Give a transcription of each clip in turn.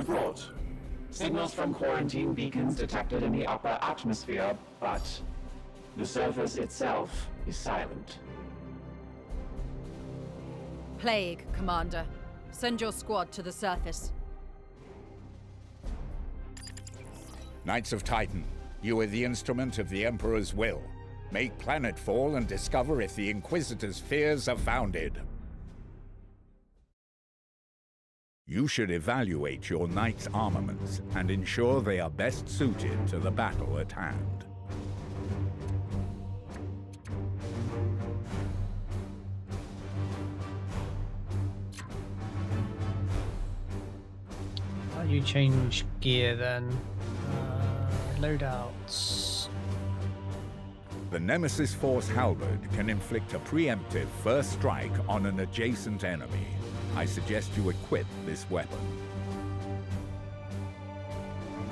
report. Signals from quarantine beacons detected in the upper atmosphere, but the surface itself is silent. Plague, Commander. Send your squad to the surface. Knights of Titan, you are the instrument of the Emperor's will. Make planetfall and discover if the Inquisitor's fears are founded. You should evaluate your Knight's armaments and ensure they are best suited to the battle at hand. How do you change gear then? Loadouts. The Nemesis Force Halberd can inflict a preemptive first strike on an adjacent enemy. I suggest you equip this weapon.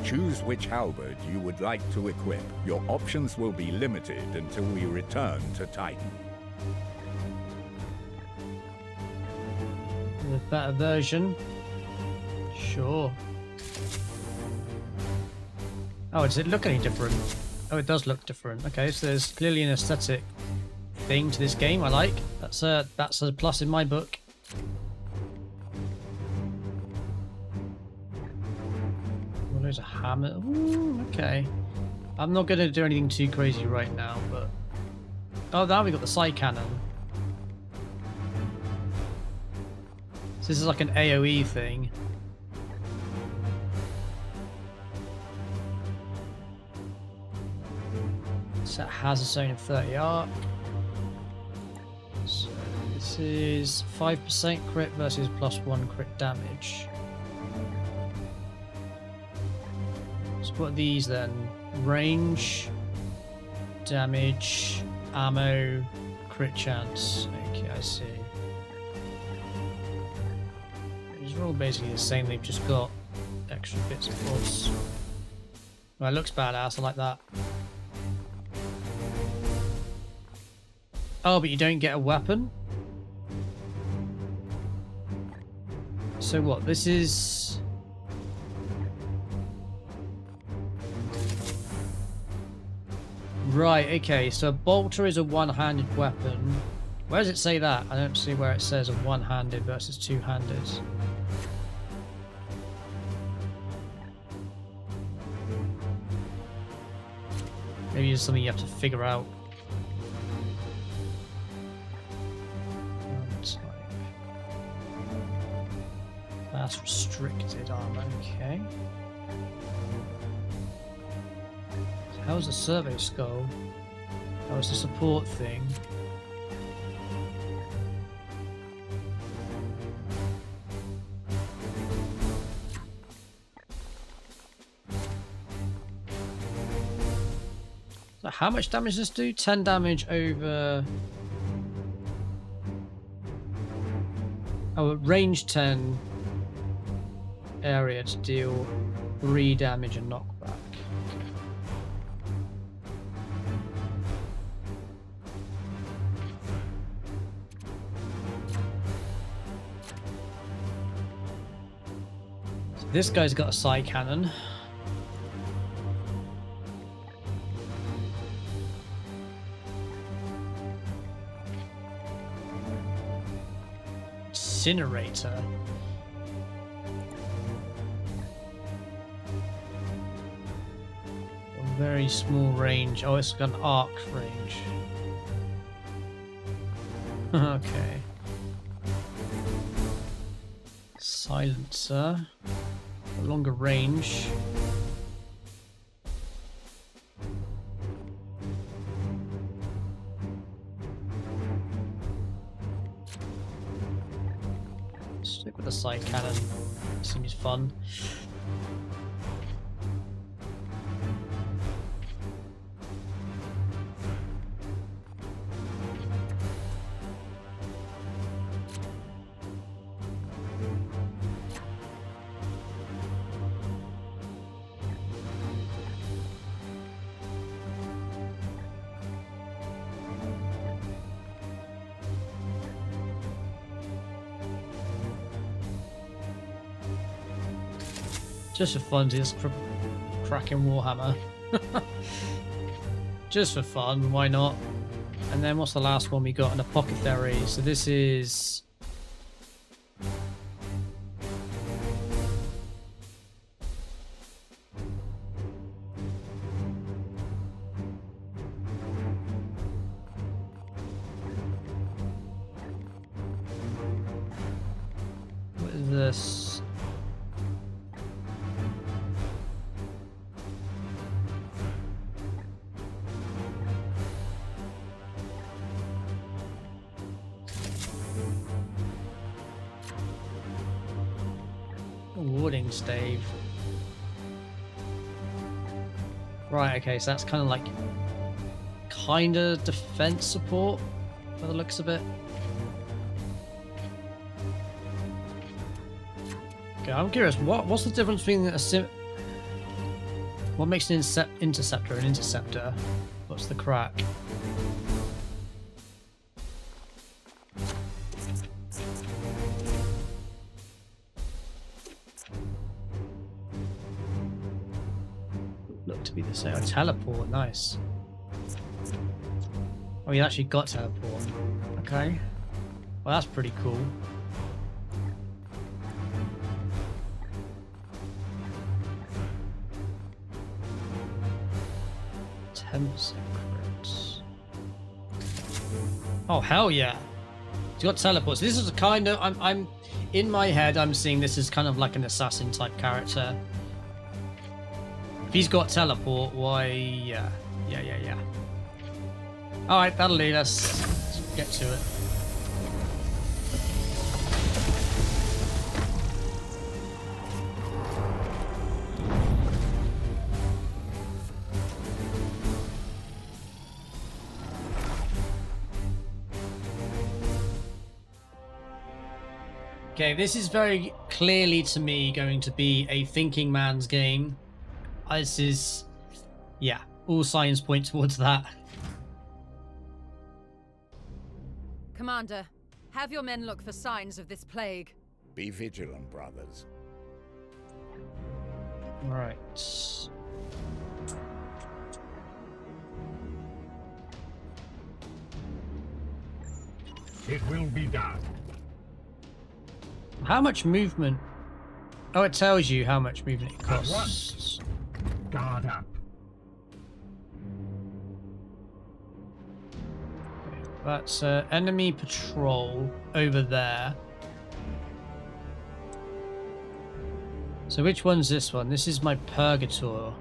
Choose which halberd you would like to equip. Your options will be limited until we return to Titan. The better version? Sure. Oh, does it look any different? Oh, it does look different. Okay, so there's clearly an aesthetic thing to this game I like. That's a plus in my book. Oh, there's a hammer. Ooh, okay. I'm not going to do anything too crazy right now, but... Oh, now we got the side cannon. So this is like an AoE thing. So it has its own 30 arc. So this is 5% crit versus +1 crit damage. So what are these then? Range, damage, ammo, crit chance. Okay, I see. These are all basically the same, they've just got extra bits of bobs. Well, it looks badass, I like that. Oh, but you don't get a weapon? So what, this is... Right, okay, so a bolter is a one-handed weapon. Where does it say that? I don't see where it says a one-handed versus two-handed. Maybe it's something you have to figure out. That's restricted armor, okay. So how's the survey skull? Oh, it's a support thing. So how much damage does this do? 10 damage over... Oh, range 10 area to deal 3 damage and knockback. So this guy's got a side cannon. Incinerator. Very small range. Oh, it's got an arc range. Okay. Silencer. A longer range. Stick with the side cannon. Seems fun. Just for fun, just cracking Warhammer. Just for fun, why not? And then what's the last one we got? An apothecary. So this is... What is this? Warding stave. Right, okay, so that's kind of like defense support by the looks of it. Okay, I'm curious, what's the difference between what makes an interceptor an interceptor? What's the crack? Look to be the same. Oh, teleport, nice. Oh, you actually got teleport. Okay. Well, that's pretty cool. Secrets. Oh hell yeah! He's got teleports. This is a kind of I'm in my head. I'm seeing this as kind of like an assassin type character. If he's got teleport, why? Yeah. All right, that'll lead us. Let's get to it. Okay, this is very clearly to me going to be a thinking man's game. This is, yeah, all signs point towards that. Commander, have your men look for signs of this plague. Be vigilant, brothers. Right. It will be done. How much movement? Oh, it tells you how much movement it At costs. once. Guard up. That's enemy patrol over there. So which one's this one? This is my Purgator.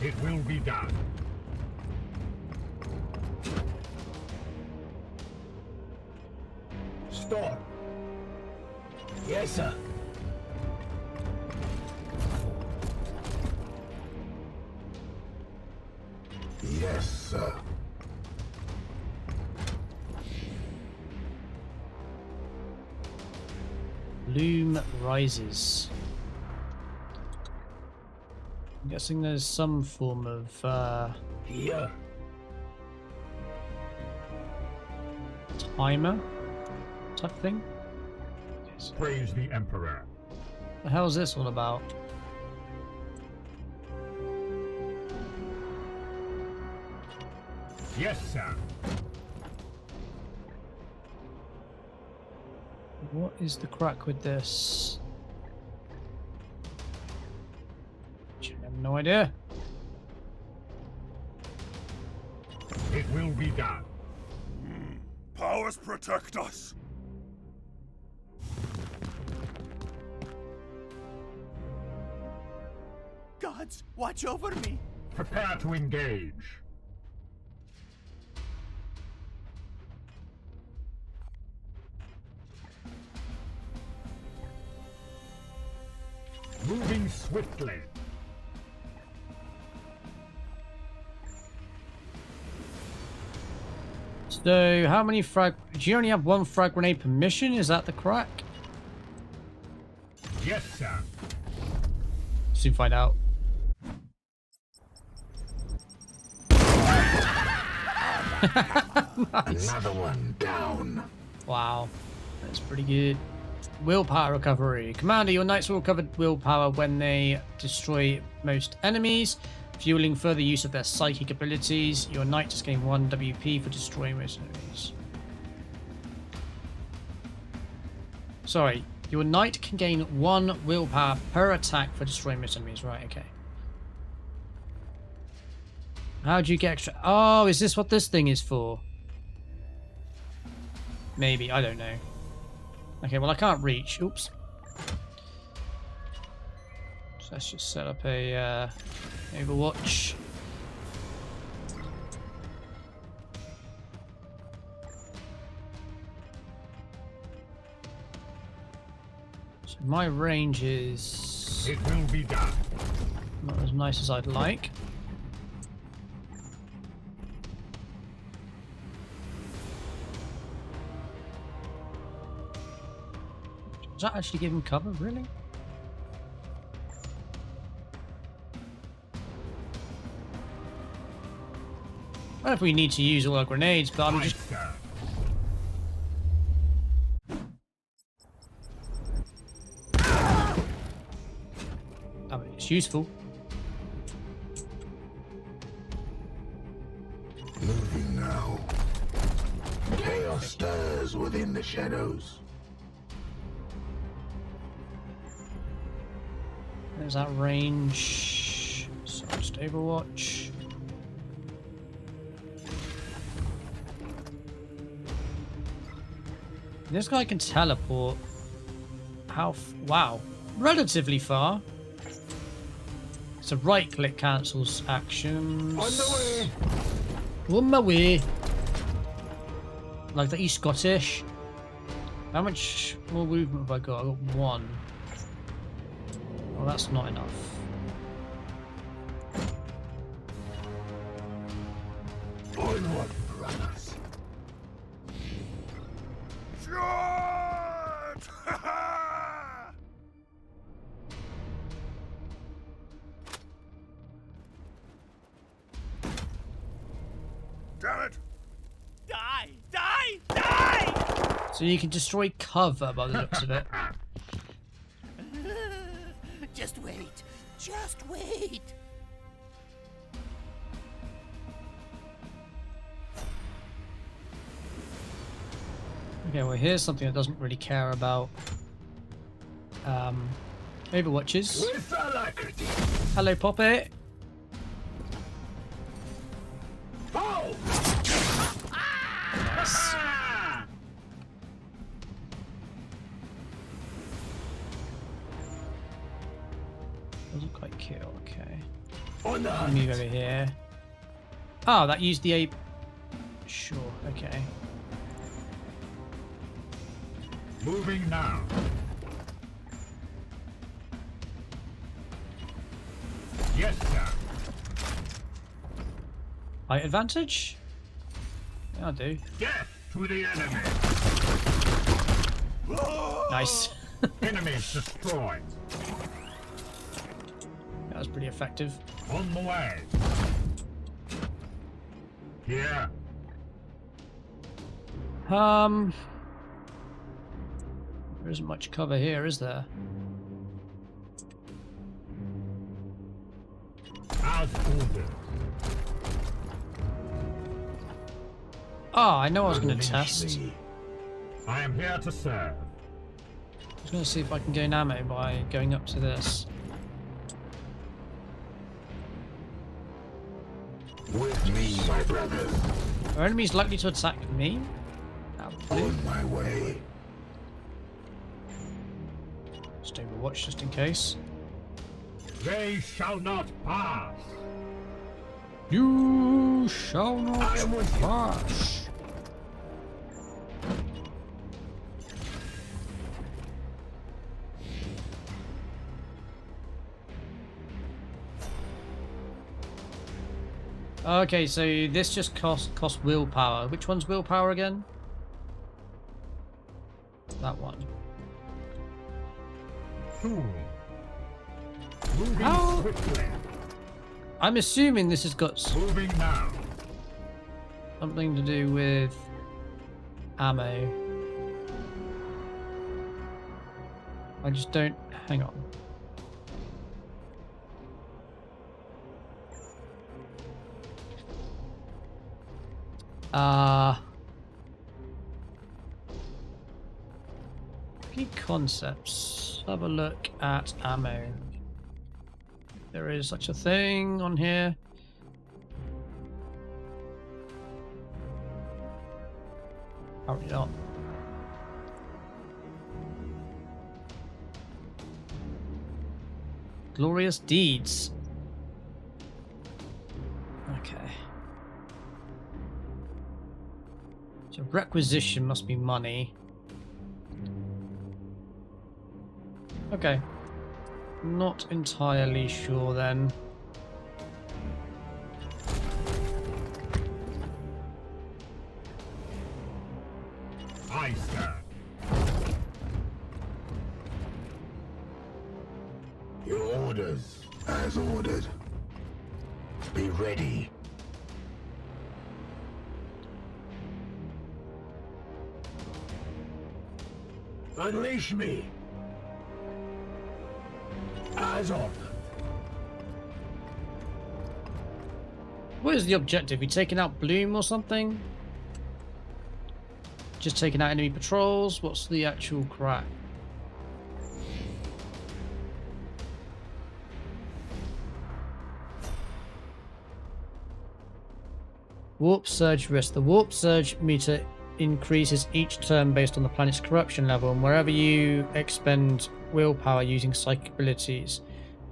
It will be done. Storm. Yes, sir. Yes, sir. Loom rises. I'm guessing there's some form of Here. timer type thing. Praise the Emperor. The hell is this all about? Yes, sir. What is the crack with this? I have no idea. It will be done. Powers protect us. Gods, watch over me! Prepare to engage. Moving swiftly. So, how many frag... Do you only have one frag grenade per mission? Is that the crack? Yes, sir. Soon find out. Nice. Another one down. Wow, that's pretty good. Willpower recovery. Commander, your knights will recover willpower when they destroy most enemies, fueling further use of their psychic abilities. Your knight just gain 1 WP for destroying most enemies. Sorry, your knight can gain 1 willpower per attack for destroying most enemies. Right, okay. How do you get extra? Oh, is this what this thing is for? Maybe, I don't know. Okay, well I can't reach. Oops. So let's just set up a Overwatch. So my range is It will be done. not as nice as I'd like. Does that actually give him cover, really? I don't know if we need to use all our grenades, but I'm just... I mean, it's useful. Moving now. Chaos stirs within the shadows. There's that range. So just Overwatch. This guy can teleport. How? Wow, relatively far. So right click cancels actions. On the way. On my way. Like that, he's Scottish. How much more movement have I got? I got 1. Well, that's not enough. Onward, brothers. Damn it! Die! Die! Die! So you can destroy cover by the looks of it. Just wait. Just wait. Okay, well here's something that doesn't really care about Overwatches. With alacrity. Hello, Poppy. Oh! Nice. Doesn't quite kill, okay. On the I'll hunt. move over here. Oh, that used the ape. Sure, okay. Moving now. Yes, sir. Height advantage? Yeah, I do. Death to the enemy. Nice. Enemies destroyed. That was pretty effective. On the way. Here. There isn't much cover here, is there? As ordered. Oh, I know I was going to Unleash test. me. I am here to serve. I was going to see if I can gain ammo by going up to this. With me, my brothers. Are enemies likely to attack me? Probably. On my way. Just Overwatch just in case. They shall not pass. You shall not I am with you. pass. Okay, so this just costs willpower. Which one's willpower again? That one. Fool. Moving How- swiftly. I'm assuming this has got... Moving now. Something to do with ammo. I just don't... Hang on. Key concepts. Have a look at ammo. There is such a thing on here. Apparently not. Glorious deeds. Okay. So requisition must be money. Okay. Not entirely sure then. Aye, sir. Your orders, as ordered. Be ready. Unleash me. As ordered. What is the objective? You taking out Bloom or something? Just taking out enemy patrols? What's the actual crack? Warp surge risk. The warp surge meter increases each turn based on the planet's corruption level, and wherever you expend willpower using psychic abilities.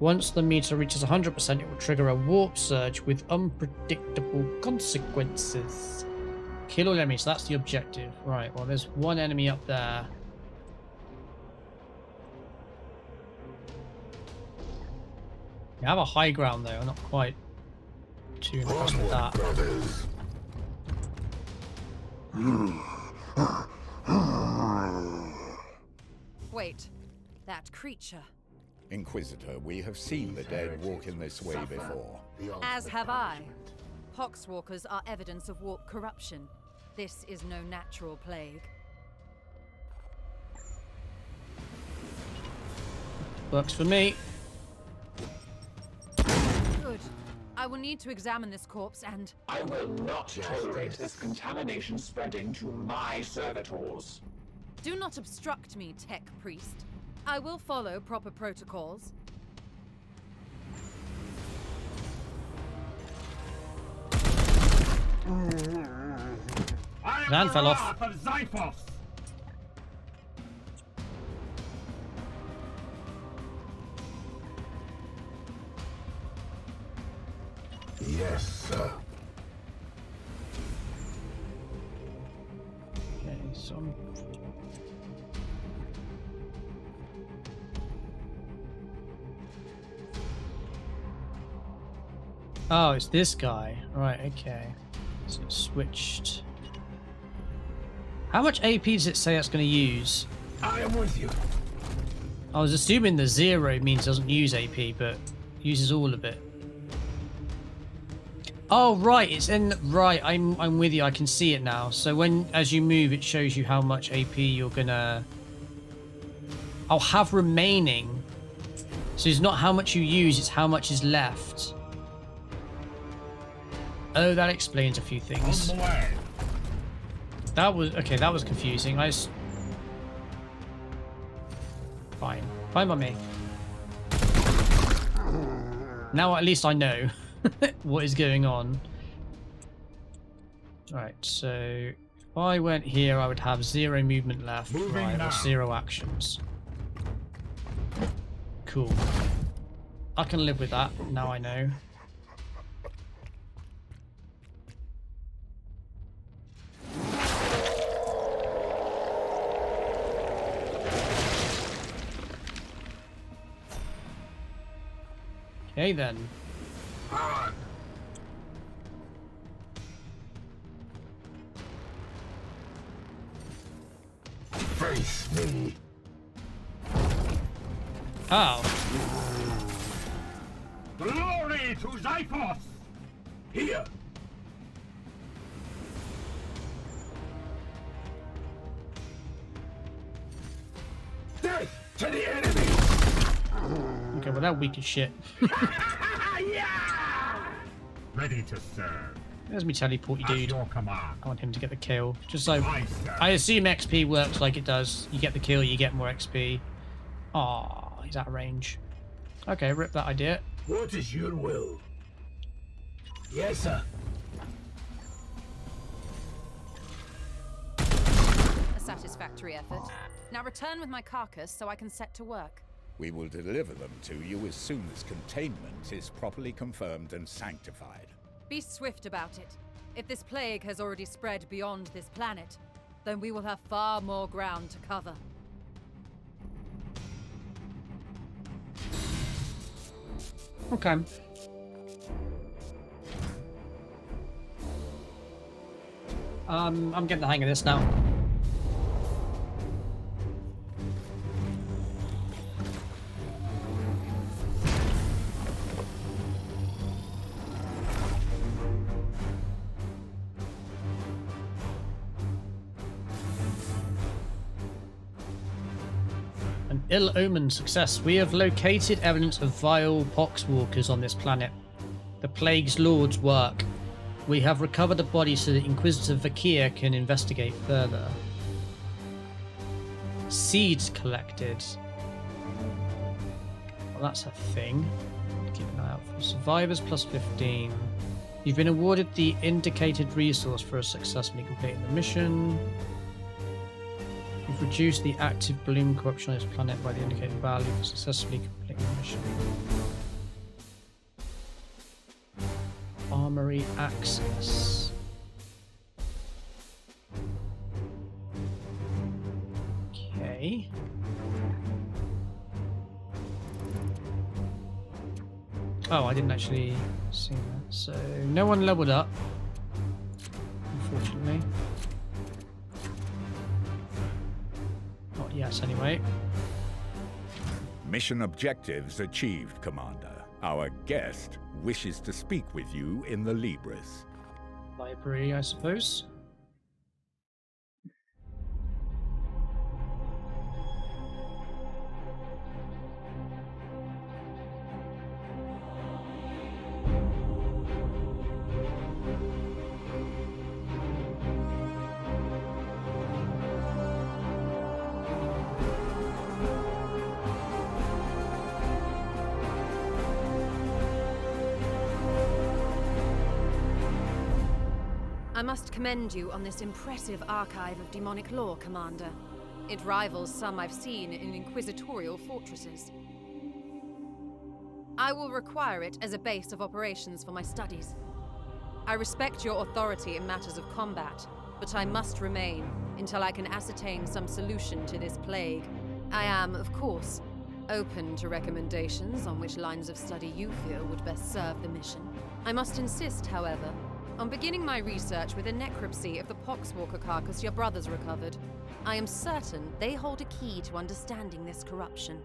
Once the meter reaches 100%, it will trigger a warp surge with unpredictable consequences. Kill all enemies, so that's the objective. Right, well, there's one enemy up there. We have a high ground, though. I'm not quite too impressed with that. Brothers. Wait, that creature. Inquisitor, we have seen the dead walk in this way before. As have I. Poxwalkers are evidence of warp corruption. This is no natural plague. Works for me. Good. I will need to examine this corpse and... I will not tolerate this contamination spreading to my servitors. Do not obstruct me, tech priest. I will follow proper protocols. I am Van the fell off. wrath of Xiphos. Yes, sir. Okay, so oh, it's this guy. Right, okay. So it's switched. How much AP does it say it's going to use? I am with you. I was assuming the 0 means it doesn't use AP, but uses all of it. Oh, right, it's in... Right, I'm with you. I can see it now. So as you move, it shows you how much AP you're going to... I'll have remaining. So it's not how much you use, it's how much is left. Oh, that explains a few things. On the way. That was... Okay, that was confusing. Fine. Fine by me. Now at least I know what is going on. Right, so if I went here, I would have 0 movement left. Moving Right, now. or 0 actions. Cool. I can live with that. Now I know. Okay then. On. Face me. Oh. Glory to Xiphos. Here. Okay, well, they're weak as shit. Ready to serve. There's me teleport, you At dude. your command. I want him to get the kill. Just so Aye, sir. I assume XP works like it does. You get the kill, you get more XP. Ah, he's out of range. Okay, rip that idea. What is your will? Yes, sir. A satisfactory effort. Now return with my carcass so I can set to work. We will deliver them to you as soon as containment is properly confirmed and sanctified. Be swift about it. If this plague has already spread beyond this planet, then we will have far more ground to cover. Okay. I'm getting the hang of this now. An ill-omened success. We have located evidence of vile poxwalkers on this planet. The Plague's Lord's work. We have recovered the body so that Inquisitor Vakir can investigate further. Seeds collected. Well, that's a thing. Keep an eye out for survivors plus 15. You've been awarded the indicated resource for successfully completing the mission. You've reduced the active bloom corruption on this planet by the indicated value for successfully completing the mission. Armory access. Okay. Oh, I didn't actually see that. So, no one leveled up, unfortunately. Not yet, anyway. Mission objectives achieved, Commander. Our guest wishes to speak with you in the Libris. Library, I suppose. I must commend you on this impressive archive of demonic lore, Commander. It rivals some I've seen in inquisitorial fortresses. I will require it as a base of operations for my studies. I respect your authority in matters of combat, but I must remain until I can ascertain some solution to this plague. I am, of course, open to recommendations on which lines of study you feel would best serve the mission. I must insist, however, on beginning my research with a necropsy of the poxwalker carcass your brothers recovered. I am certain they hold a key to understanding this corruption.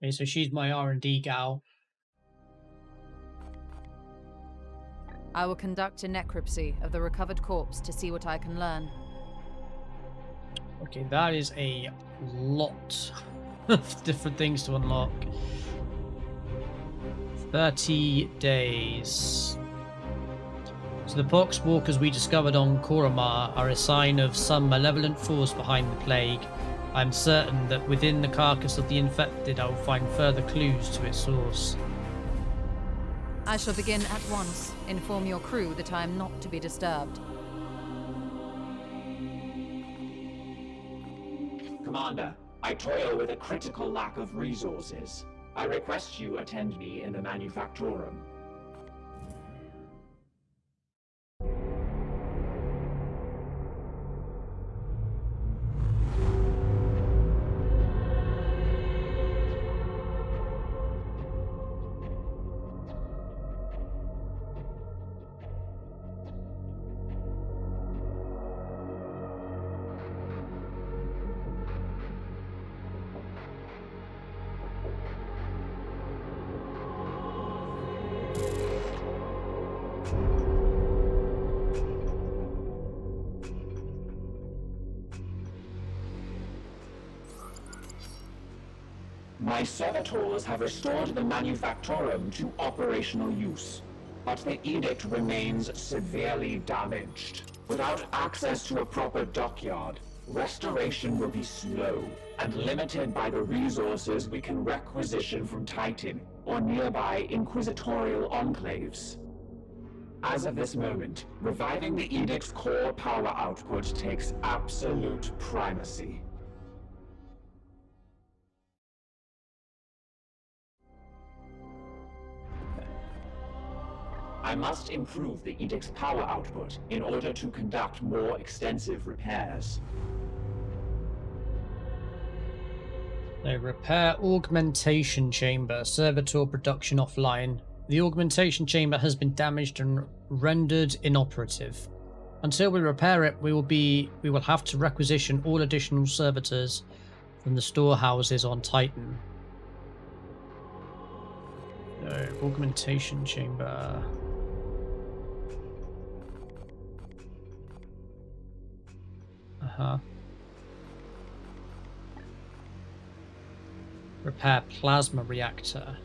Okay, so she's my R&D gal. I will conduct a necropsy of the recovered corpse to see what I can learn. Okay, that is a lot of different things to unlock. 30 days. So the poxwalkers we discovered on Koramar are a sign of some malevolent force behind the plague. I'm certain that within the carcass of the infected I will find further clues to its source. I shall begin at once. Inform your crew that I am not to be disturbed. Commander, I toil with a critical lack of resources. I request you attend me in the Manufactorum. My servitors have restored the manufactorum to operational use, but the edict remains severely damaged. Without access to a proper dockyard, restoration will be slow and limited by the resources we can requisition from Titan or nearby inquisitorial enclaves. As of this moment, reviving the edict's core power output takes absolute primacy. I must improve the edict's power output in order to conduct more extensive repairs. So repair augmentation chamber, servitor production offline. The augmentation chamber has been damaged and rendered inoperative. Until we repair it, we will have to requisition all additional servitors from the storehouses on Titan. So, augmentation chamber. Repair plasma reactor.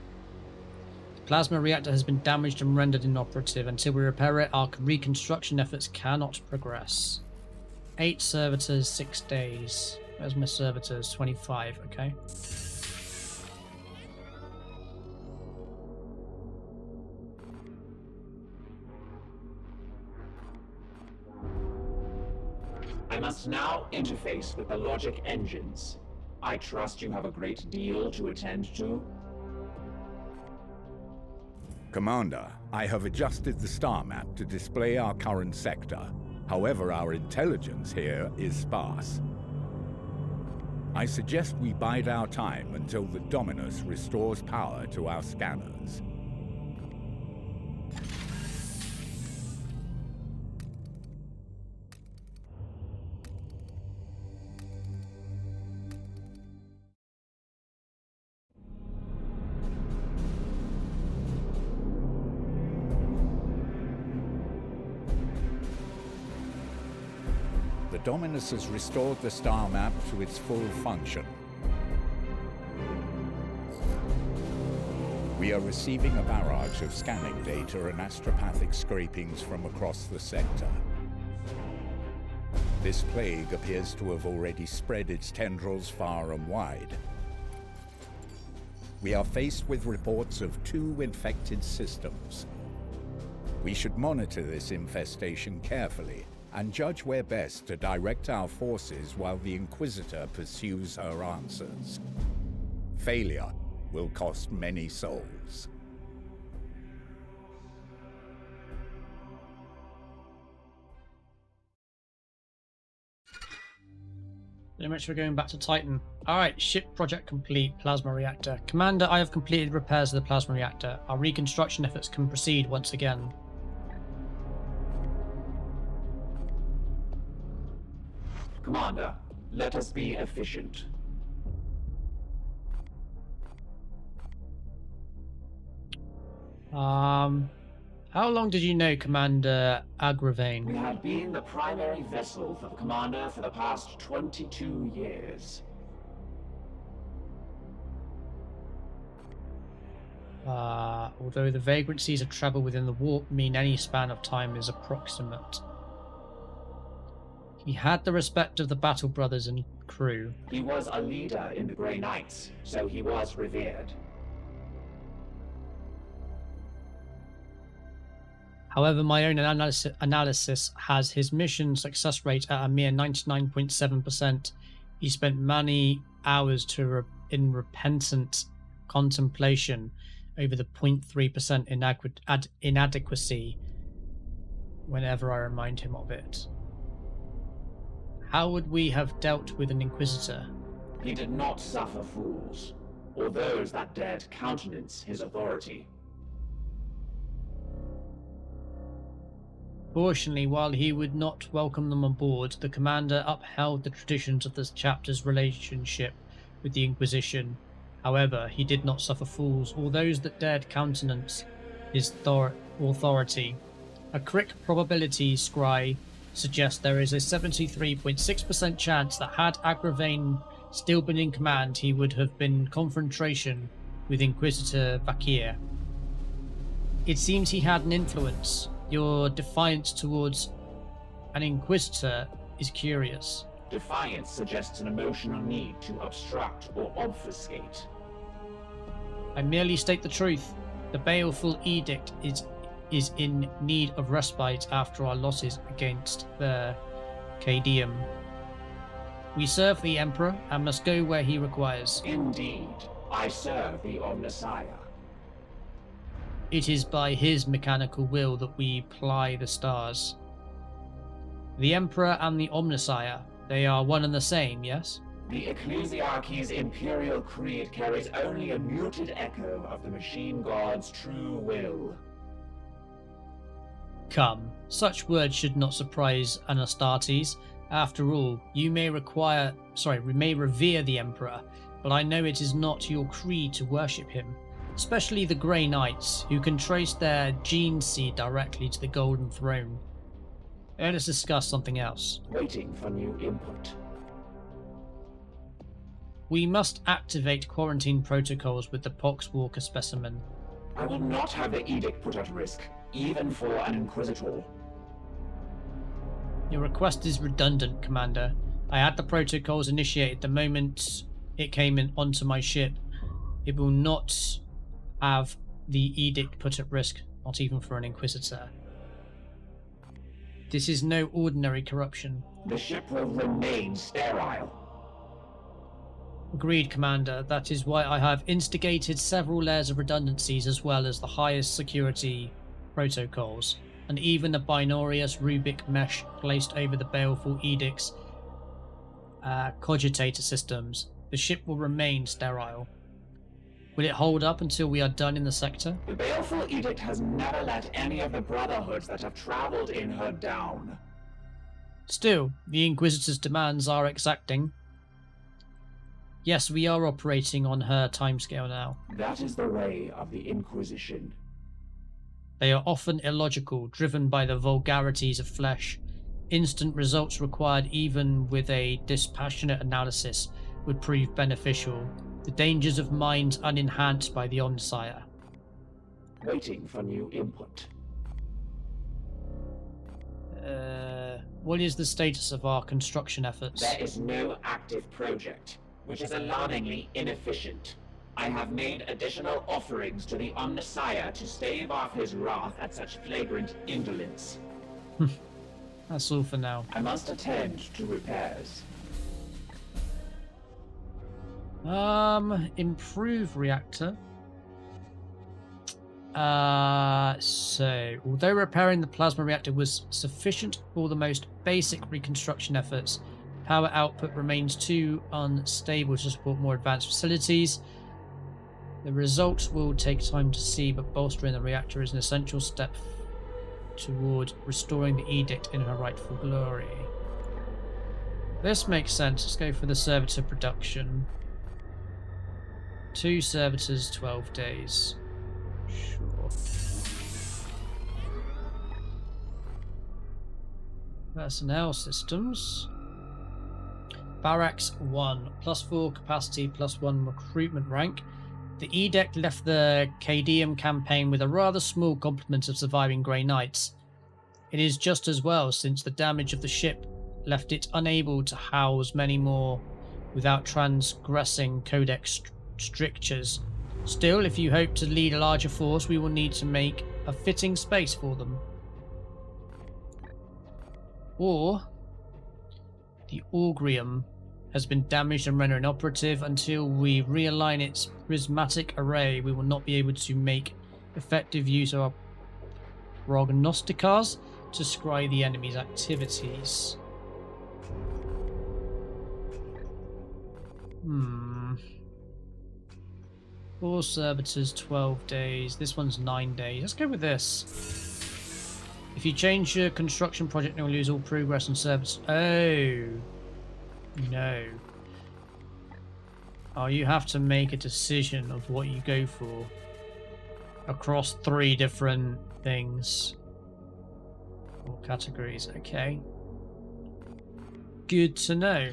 The plasma reactor has been damaged and rendered inoperative. Until we repair it, our reconstruction efforts cannot progress. 8 servitors, 6 days. Where's my servitors? 25, okay. I must now interface with the logic engines. I trust you have a great deal to attend to. Commander, I have adjusted the star map to display our current sector. However, our intelligence here is sparse. I suggest we bide our time until the Dominus restores power to our scanners. The Dominus has restored the star map to its full function. We are receiving a barrage of scanning data and astropathic scrapings from across the sector. This plague appears to have already spread its tendrils far and wide. We are faced with reports of 2 infected systems. We should monitor this infestation carefully and judge where best to direct our forces while the Inquisitor pursues her answers. Failure will cost many souls. Very much for going back to Titan. Alright, ship project complete, plasma reactor. Commander, I have completed repairs of the plasma reactor. Our reconstruction efforts can proceed once again. Commander, let us be efficient. How long did you know Commander Agravane? We had been the primary vessel for the Commander for the past 22 years. Although the vagrancies of travel within the warp mean any span of time is approximate. He had the respect of the Battle Brothers and crew. He was a leader in the Grey Knights, so he was revered. However, my own analysis has his mission success rate at a mere 99.7%. He spent many hours in repentant contemplation over the 0.3% inadequacy whenever I remind him of it. How would we have dealt with an Inquisitor? He did not suffer fools, or those that dared countenance his authority. Fortunately, while he would not welcome them on board, the Commander upheld the traditions of this chapter's relationship with the Inquisition. However, he did not suffer fools, or those that dared countenance his authority. A Crick probability scry suggests there is a 73.6% chance that had Agravane still been in command, he would have been in confrontation with Inquisitor Vakir. It seems he had an influence. Your defiance towards an Inquisitor is curious. Defiance suggests an emotional need to obstruct or obfuscate. I merely state the truth. The baleful edict is in need of respite after our losses against the Cadium. We serve the Emperor and must go where he requires. Indeed, I serve the Omnissiah. It is by his mechanical will that we ply the stars. The Emperor and the Omnissiah, they are one and the same, yes? The Ecclesiarchy's imperial creed carries only a muted echo of the machine god's true will. Come, such words should not surprise Anastartes. After all, you may revere the Emperor, but I know it is not your creed to worship him, especially the Grey Knights, who can trace their gene seed directly to the Golden Throne. Let us discuss something else. Waiting for new input. We must activate quarantine protocols with the Poxwalker specimen. I will not have the edict put at risk, even for an Inquisitor. Your request is redundant, Commander. I had the protocols initiated the moment it came onto my ship. It will not have the edict put at risk, not even for an Inquisitor. This is no ordinary corruption. The ship will remain sterile. Agreed, Commander. That is why I have instigated several layers of redundancies as well as the highest security protocols, and even a binarious Rubik mesh placed over the baleful edict's cogitator systems. The ship will remain sterile. Will it hold up until we are done in the sector? The baleful edict has never let any of the brotherhoods that have traveled in her down. Still, the Inquisitor's demands are exacting. Yes, we are operating on her timescale now. That is the way of the Inquisition. They are often illogical, driven by the vulgarities of flesh. Instant results required even with a dispassionate analysis would prove beneficial. The dangers of minds unenhanced by the Omnissiah. Waiting for new input. What is the status of our construction efforts? There is no active project, which is alarmingly inefficient. I have made additional offerings to the Omnissiah to stave off his wrath at such flagrant indolence. That's all for now. I must attend to repairs. Improve reactor. So, although repairing the plasma reactor was sufficient for the most basic reconstruction efforts, power output remains too unstable to support more advanced facilities. The results will take time to see, but bolstering the reactor is an essential step toward restoring the edict in her rightful glory. This makes sense. Let's go for the servitor production. 2 servitors, 12 days. Sure. Personnel systems. Barracks 1, +4 capacity, +1 recruitment rank. The edict left the Cadium campaign with a rather small complement of surviving Grey Knights. It is just as well, since the damage of the ship left it unable to house many more without transgressing Codex strictures. Still, if you hope to lead a larger force, we will need to make a fitting space for them. Or the Augrium has been damaged and rendered inoperative. Until we realign its prismatic array, we will not be able to make effective use of our prognosticars to scry the enemy's activities. 4 servitors, 12 days. This one's 9 days. Let's go with this. If you change your construction project, you'll lose all progress and service. Oh. No. Oh, you have to make a decision of what you go for across 3 different things or categories. Okay. Good to know.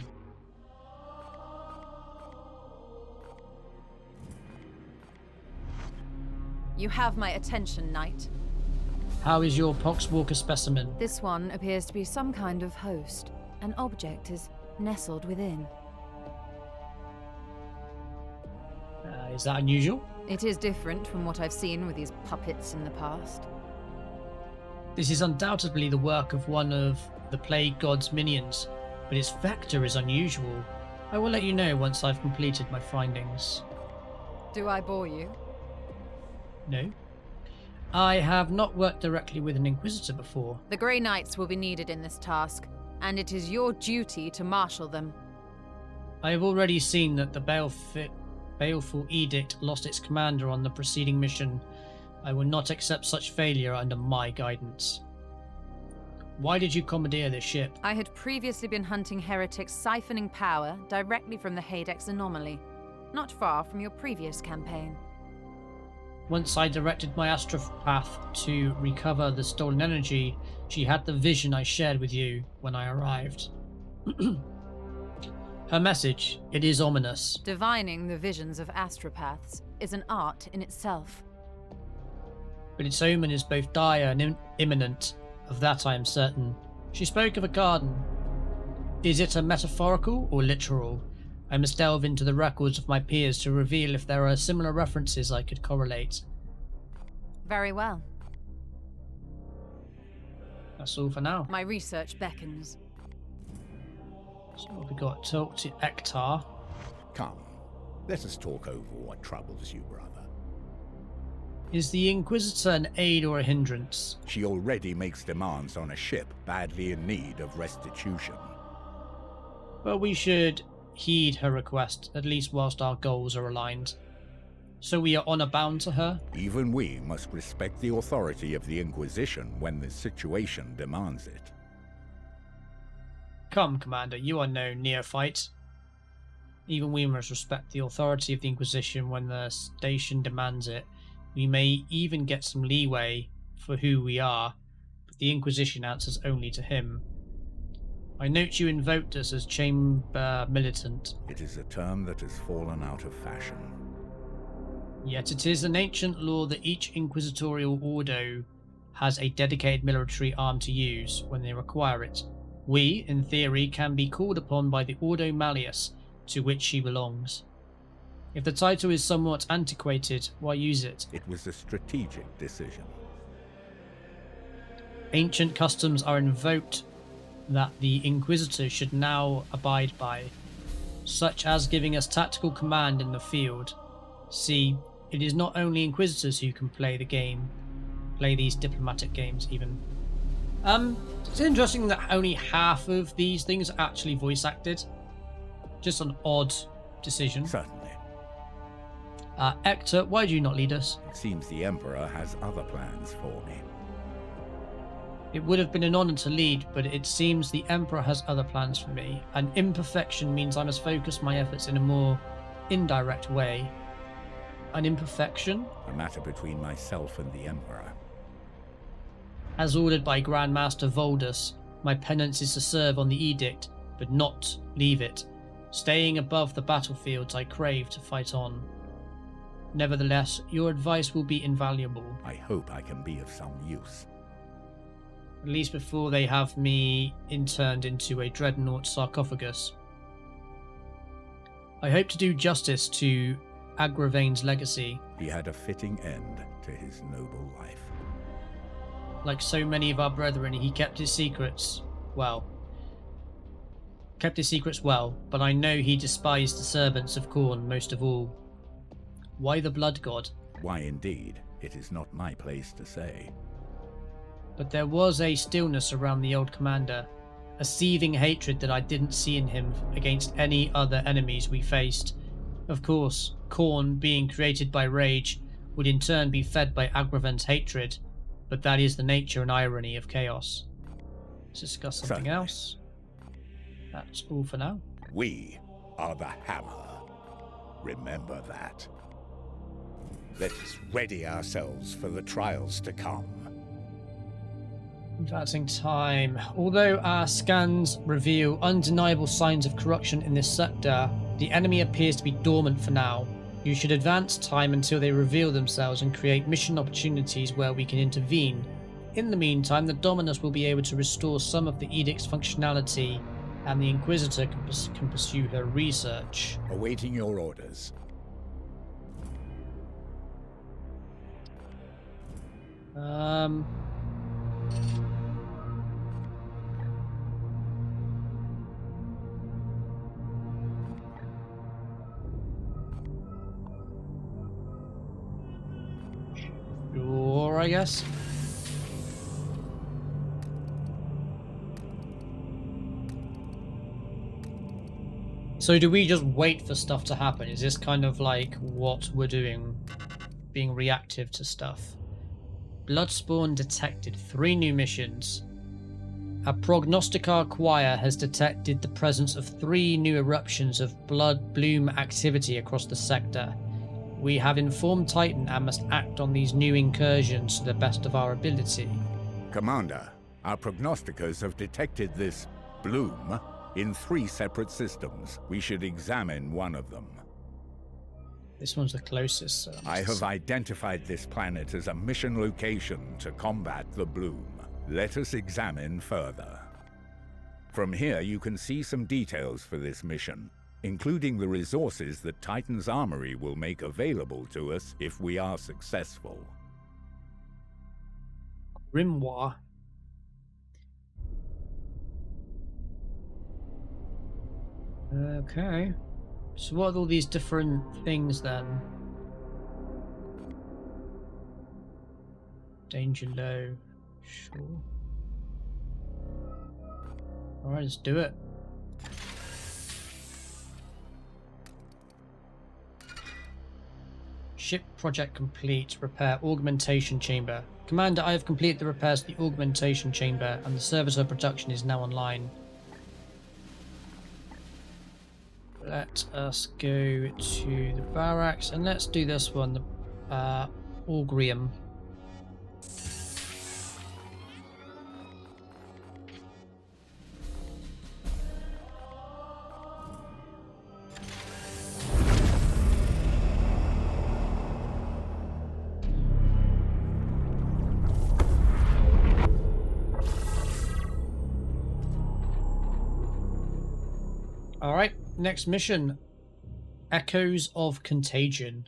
You have my attention, Knight. How is your Poxwalker specimen? This one appears to be some kind of host. An object is nestled within. Is that unusual? It is different from what I've seen with these puppets in the past. This is undoubtedly the work of one of the Plague God's minions, but its vector is unusual. I will let you know once I've completed my findings. Do I bore you? No. I have not worked directly with an Inquisitor before. The Grey Knights will be needed in this task, and it is your duty to marshal them. I have already seen that the Baleful Edict lost its commander on the preceding mission. I will not accept such failure under my guidance. Why did you commandeer this ship? I had previously been hunting heretics siphoning power directly from the Hadex anomaly, not far from your previous campaign. Once I directed my astropath to recover the stolen energy, she had the vision I shared with you when I arrived. Her message, it is ominous. Divining the visions of astropaths is an art in itself. But its omen is both dire and imminent. Of that I am certain. She spoke of a garden. Is it a metaphorical or literal? I must delve into the records of my peers to reveal if there are similar references I could correlate. Very well. That's all for now. My research beckons. So we got talk to Ektar. Come, let us talk over what troubles you, brother. Is the Inquisitor an aid or a hindrance? She already makes demands on a ship badly in need of restitution. Well, we should heed her request, at least whilst our goals are aligned. So we are honor bound to her? Even we must respect the authority of the Inquisition when the situation demands it. Come, Commander, you are no neophyte. Even we must respect the authority of the Inquisition when the station demands it. We may even get some leeway for who we are, but the Inquisition answers only to him. I note you invoked us as Chamber Militant. It is a term that has fallen out of fashion. Yet it is an ancient law that each inquisitorial ordo has a dedicated military arm to use when they require it. We, in theory, can be called upon by the Ordo Malleus, to which she belongs. If the title is somewhat antiquated, why use it? It was a strategic decision. Ancient customs are invoked that the Inquisitor should now abide by, such as giving us tactical command in the field. See, it is not only Inquisitors who can play these diplomatic games even. It's interesting that only half of these things are actually voice acted. Just an odd decision. Certainly. Ektar, why do you not lead us? It seems the Emperor has other plans for me. It would have been an honor to lead, but it seems the Emperor has other plans for me. An imperfection means I must focus my efforts in a more indirect way. An imperfection? A matter between myself and the Emperor. As ordered by Grand Master Voldus, my penance is to serve on the edict, but not leave it. Staying above the battlefields I crave to fight on. Nevertheless, your advice will be invaluable. I hope I can be of some use. At least before they have me interned into a dreadnought sarcophagus. I hope to do justice to Agravain's legacy. He had a fitting end to his noble life. Like so many of our brethren, he kept his secrets well. But I know he despised the servants of Khorne most of all. Why the Blood God? Why indeed, it is not my place to say. But there was a stillness around the old commander, a seething hatred that I didn't see in him against any other enemies we faced. Of course, Khorne, being created by rage, would in turn be fed by Agravain's hatred, but that is the nature and irony of chaos. Let's discuss something Certainly. else. That's all for now. We are the Hammer. Remember that. Let us ready ourselves for the trials to come. Advancing time. Although our scans reveal undeniable signs of corruption in this sector, the enemy appears to be dormant for now. You should advance time until they reveal themselves and create mission opportunities where we can intervene. In the meantime, the Dominus will be able to restore some of the Edict's functionality, and the Inquisitor can pursue her research. Awaiting your orders. Sure, I guess. So do we just wait for stuff to happen? Is this kind of like what we're doing? Being reactive to stuff? Bloodspawn detected. 3 new missions. A Prognosticar Choir has detected the presence of 3 new eruptions of blood bloom activity across the sector. We have informed Titan and must act on these new incursions to the best of our ability. Commander, our prognosticators have detected this bloom in 3 separate systems. We should examine one of them. This one's the closest. So I have identified this planet as a mission location to combat the bloom. Let us examine further. From here you can see some details for this mission, including the resources that Titan's armory will make available to us if we are successful. Grimoire. Okay. So what are all these different things then? Danger low. Sure. Alright, let's do it. Ship project complete. Repair augmentation chamber. Commander, I have completed the repairs to the augmentation chamber and the servitor production is now online. Let us go to the barracks and let's do this one, the Augrium. Alright, next mission. Echoes of Contagion.